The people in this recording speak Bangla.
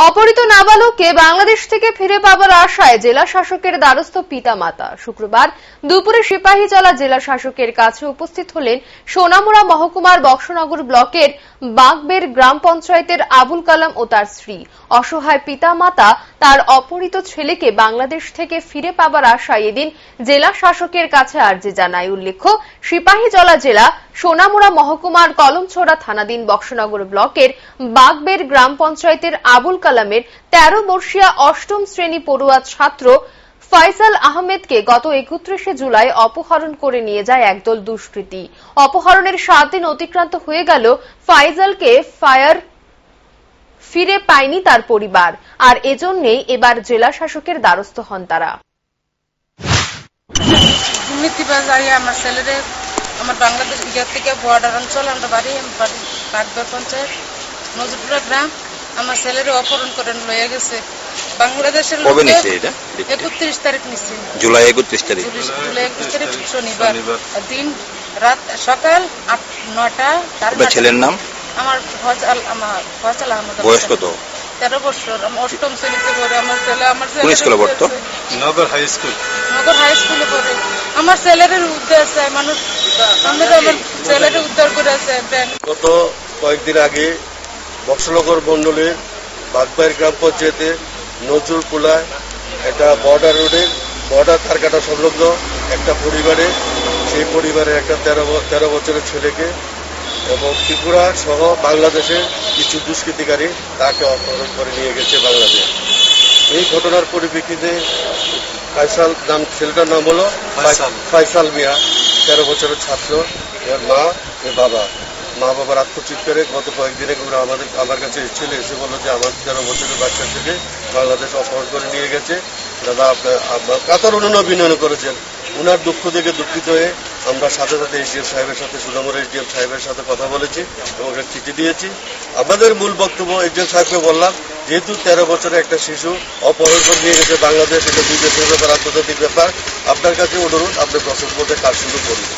অপহৃত নাবালককে বাংলাদেশ থেকে ফিরে পাবার আশায় জেলা শাসকের দ্বারস্থ পিতামাতা। শুক্রবার দুপুরে সিপাহীজলা জেলা শাসকের কাছে উপস্থিত হলেন সোনামুড়া মহকুমার বক্সনগর ব্লকের বাগবের গ্রাম পঞ্চায়েতের আবুল কালাম ও তার স্ত্রী। অসহায় পিতামাতা তার অপহৃত ছেলেকে বাংলাদেশ থেকে ফিরে পাবার আশায় এদিন জেলা শাসকের কাছে আর্জি জানায়। উল্লেখ্য, সিপাহীজলা জেলা সোনামুড়া মহকুমার কলমছড়া থানাধীন বক্সনগর ব্লকের বাগবের গ্রাম পঞ্চায়েতের আবুল কালামের 13 বর্ষীয় অষ্টম শ্রেণী পড়ুয়া ছাত্র ফয়সাল আহমেদকে গত 31 জুলাই অপহরণ করে নিয়ে যায় একদল দুষ্কৃতী। অপহরণের 7 দিন অতিক্রান্ত হয়ে গেল, ফয়সালকে ফিরে পায়নি তার পরিবার, আর এজন্যই এবার জেলা শাসকের দ্বারস্থ হন তারা। আমার ছেলেরে আমার বাংলাদেশ থেকে বর্ডার অঞ্চল আমরা বাড়ি বাগবের পঞ্চায়েত নজরপুরা গ্রাম। আমার ছেলেরে অপহরণ করে লয়ে গেছে বাংলাদেশের 31 তারিখ নিচ্ছে, জুলাই 31 তারিখ শনিবার দিন রাত সকাল 9টা। ছেলের নাম আমার ফয়সাল আহমেদ। বয়স কত? 13 বছর। আমার অষ্টম শ্রেণীতে পড়ে আমার ছেলে। কোন স্কুলে পড়তো? নগর হাই স্কুলে পড়ে। আমার ছেলের উদ্ধার চাই মানুষ, আমি তো আমার ছেলের উদ্ধার করে আছে। গত কয়েকদিন আগে বক্সনগর মন্ডলের বাগবাইর গ্রাম পঞ্চায়েতে নজরুলপুলায় একটা বর্ডার রোডে বর্ডার তারকাটা সংলগ্ন একটা পরিবারে, সেই পরিবারের একটা 13 বছরের ছেলেকে এবং ত্রিপুরা সহ বাংলাদেশের কিছু দুষ্কৃতিকারী তাকে অপহরণ করে নিয়ে গেছে বাংলাদেশ। এই ঘটনার পরিপ্রেক্ষিতে ফয়সাল নাম, ছেলেটার নাম হলো ফয়সাল মিয়া, 13 বছরের ছাত্র। এর মা বাবার আত্মচিৎকারে গত কয়েকদিনে আমার কাছে ছেলে এসে বললো যে আমার 13 বছরের বাচ্চা থেকে বাংলাদেশ অপহরণ করে নিয়ে গেছে। দাদা আপনার কাতার বিনয় করেছেন। উনার দুঃখ থেকে দুঃখিত হয়ে আমরা সাথে সাথে এসডিএম সাহেবের সাথে সোনামুড়া এসডিএম সাহেবের সাথে কথা বলেছি এবং একটা চিঠি দিয়েছি। আমাদের মূল বক্তব্য এসডিএম সাহেবকে বললাম, যেহেতু 13 বছরের একটা শিশু অপহরণ করে নিয়ে গেছে বাংলাদেশ, এটা দুই দেশের ব্যাপার, আন্তর্জাতিক ব্যাপার। আপনার কাছে অনুরোধ, আপনি প্রসেস বোর্ডে কাজ শুরু করুন।